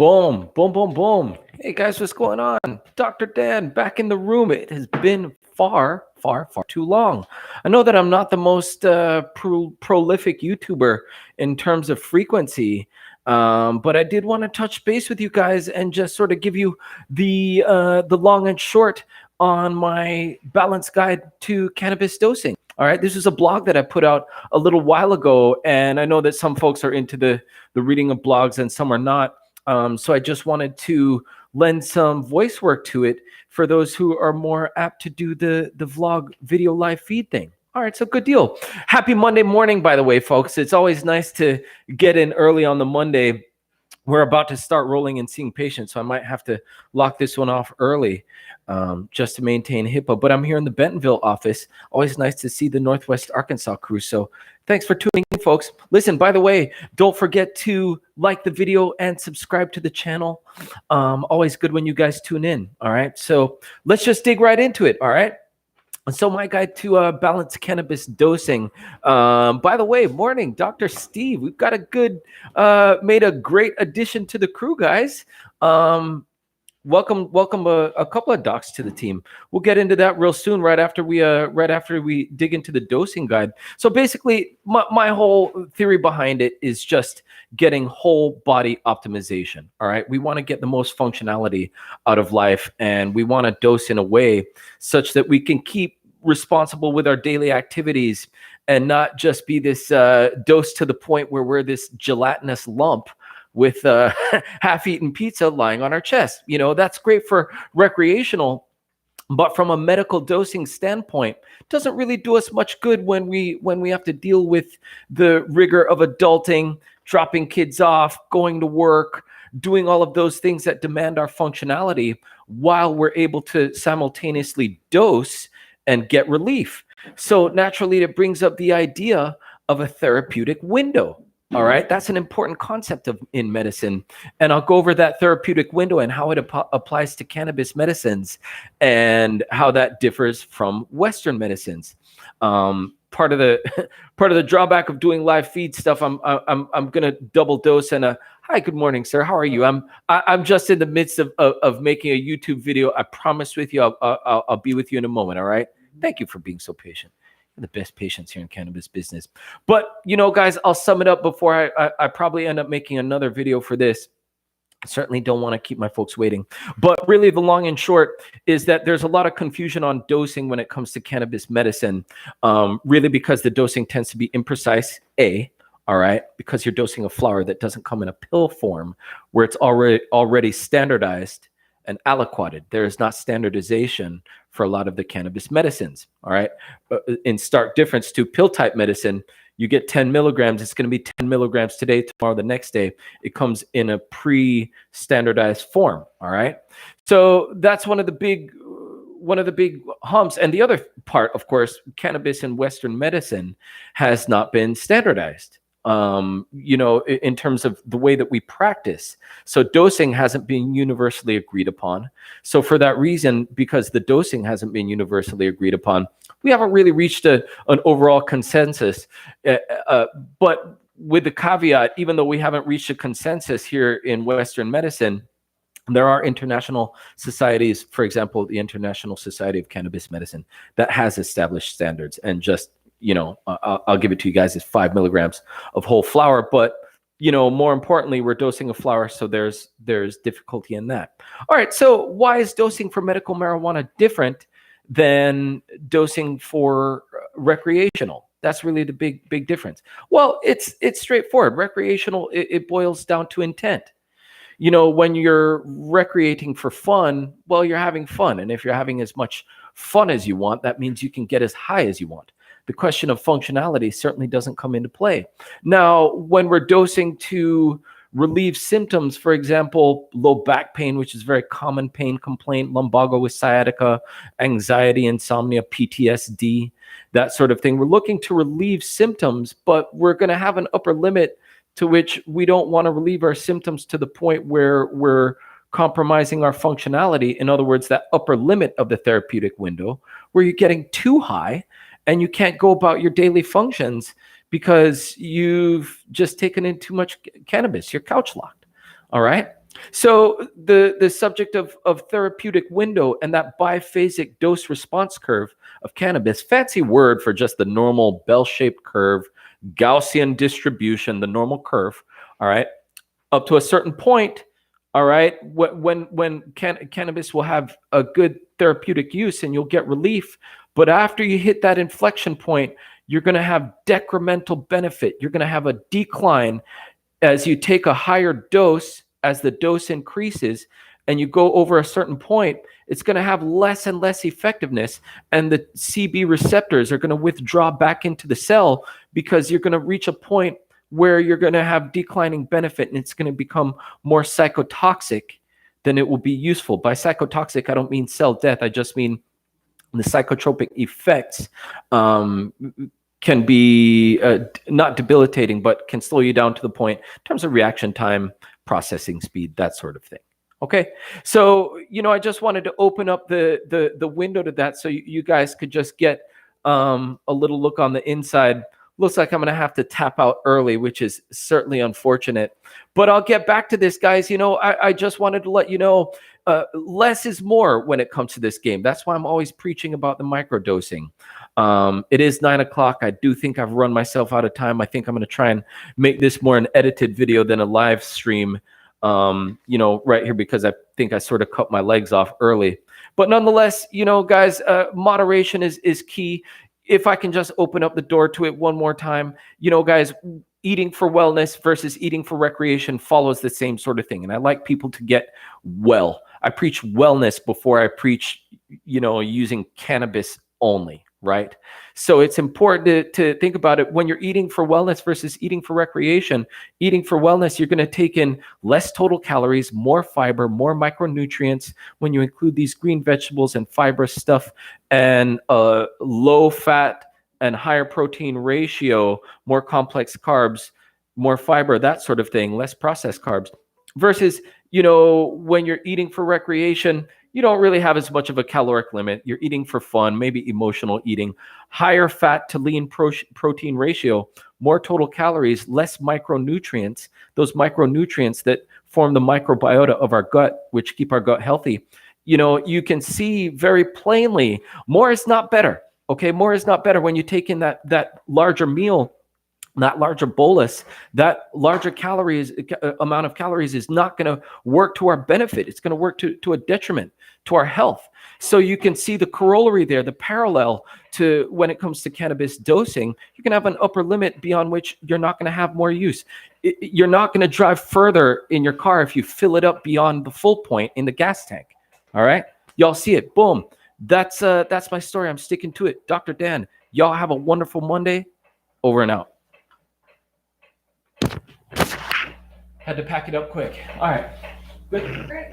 Boom, boom, boom, boom. Hey guys, what's going on? Dr. Dan back in the room. It has been far too long. I know that I'm not the most prolific YouTuber in terms of frequency, but I did want to touch base with you guys and just sort of give you the long and short on my balanced guide to cannabis dosing. All right, this is a blog that I put out a little while ago, and I know that some folks are into the reading of blogs and some are not. So I just wanted to lend some voice work to it for those who are more apt to do the vlog video live feed thing. All right, so good deal. Happy Monday morning, by the way, folks. It's always nice to get in early on the Monday. We're about to start rolling and seeing patients, so I might have to lock this one off early just to maintain HIPAA. But I'm here in the Bentonville office. Always nice to see the Northwest Arkansas crew. So thanks for tuning in, folks. Listen, by the way, don't forget to like the video and subscribe to the channel. Always good when you guys tune in. All right, so let's just dig right into it. All right. So my guide to balanced cannabis dosing. By the way, morning, Dr. Steve. We've got a good, made a great addition to the crew, guys. Welcome a couple of docs to the team. We'll get into that real soon, right after we dig into the dosing guide. So basically, my whole theory behind it is just getting whole body optimization. All right, we want to get the most functionality out of life, and we want to dose in a way such that we can keep responsible with our daily activities and not just be this dose to the point where we're this gelatinous lump with half-eaten pizza lying on our chest. You know, that's great for recreational, but from a medical dosing standpoint, doesn't really do us much good when we have to deal with the rigor of adulting, dropping kids off, going to work, doing all of those things that demand our functionality while we're able to simultaneously dose and get relief. So naturally, it brings up the idea of a therapeutic window. All right, that's an important concept in medicine. And I'll go over that therapeutic window and how it applies to cannabis medicines and how that differs from Western medicines. Part of the drawback of doing live feed stuff, I'm gonna double dose and hi, good morning, sir. How are you? I'm just in the midst of making a YouTube video. I promise with you, I'll be with you in a moment. All right. Thank you for being so patient. The best patients here in cannabis business. But, you know, guys, I'll sum it up before I probably end up making another video for this. I certainly don't want to keep my folks waiting. But really, the long and short is that there's a lot of confusion on dosing when it comes to cannabis medicine, really because the dosing tends to be imprecise, all right, because you're dosing a flower that doesn't come in a pill form where it's already standardized and aliquoted. There is not standardization for a lot of the cannabis medicines, all right? In stark difference to pill type medicine, you get 10 milligrams, it's gonna be 10 milligrams today, tomorrow, the next day. It comes in a pre-standardized form, all right? So that's one of the big humps. And the other part, of course, cannabis in Western medicine has not been standardized. You know, in terms of the way that we practice. So dosing hasn't been universally agreed upon. So for that reason, because the dosing hasn't been universally agreed upon, we haven't really reached an overall consensus. But with the caveat, even though we haven't reached a consensus here in Western medicine, there are international societies, for example, the International Society of Cannabis Medicine, that has established standards. And just, you know, I'll give it to you guys, is 5 milligrams of whole flower. But, you know, more importantly, we're dosing a flower, so there's difficulty in that. All right, so why is dosing for medical marijuana different than dosing for recreational? That's really the big difference. Well, it's straightforward. Recreational, it boils down to intent. You know, when you're recreating for fun, well, you're having fun. And if you're having as much fun as you want, that means you can get as high as you want. The question of functionality certainly doesn't come into play. Now, when we're dosing to relieve symptoms, for example, low back pain, which is a very common pain complaint, lumbago with sciatica, anxiety, insomnia, PTSD, that sort of thing. We're looking to relieve symptoms, but we're going to have an upper limit to which we don't want to relieve our symptoms to the point where we're compromising our functionality. In other words, that upper limit of the therapeutic window where you're getting too high and you can't go about your daily functions because you've just taken in too much cannabis. You're couch locked. All right. So the subject of therapeutic window and that biphasic dose response curve of cannabis, fancy word for just the normal bell-shaped curve, Gaussian distribution, the normal curve, all right, up to a certain point, all right, when cannabis will have a good therapeutic use and you'll get relief, but after you hit that inflection point, you're going to have decremental benefit. You're going to have a decline as you take a higher dose, as the dose increases and you go over a certain point, it's going to have less and less effectiveness. And the CB receptors are going to withdraw back into the cell because you're going to reach a point where you're going to have declining benefit and it's going to become more psychotoxic than it will be useful. By psychotoxic, I don't mean cell death. I just mean the psychotropic effects can be not debilitating, but can slow you down to the point in terms of reaction time, processing speed, that sort of thing. Okay, so I just wanted to open up the window to that so you guys could just get a little look on the inside. Looks like I'm going to have to tap out early, which is certainly unfortunate. But I'll get back to this, guys. I just wanted to let you know less is more when it comes to this game. That's why I'm always preaching about the microdosing. It is 9 o'clock. I do think I've run myself out of time. I think I'm going to try and make this more an edited video than a live stream, right here, because I think I sort of cut my legs off early. But nonetheless, guys, moderation is key. If I can just open up the door to it one more time, guys, eating for wellness versus eating for recreation follows the same sort of thing. And I like people to get well. I preach wellness before I preach, using cannabis only, right? So it's important to think about it when you're eating for wellness versus eating for recreation. Eating for wellness, you're going to take in less total calories, more fiber, more micronutrients when you include these green vegetables and fibrous stuff, and low fat and higher protein ratio, more complex carbs, more fiber, that sort of thing, less processed carbs. Versus, when you're eating for recreation, you don't really have as much of a caloric limit. You're eating for fun, maybe emotional eating, higher fat to lean protein ratio, more total calories, less micronutrients, those micronutrients that form the microbiota of our gut, which keep our gut healthy. You can see very plainly, more is not better. Okay, more is not better when you take in that larger meal, that larger bolus, that larger amount of calories is not going to work to our benefit. It's going to work to a detriment to our health. So you can see the corollary there, the parallel to when it comes to cannabis dosing. You can have an upper limit beyond which you're not going to have more use. You're not going to drive further in your car if you fill it up beyond the full point in the gas tank. All right, y'all see it. Boom. That's my story. I'm sticking to it. Dr. Dan, y'all have a wonderful Monday. Over and out. Had to pack it up quick. All right. Good.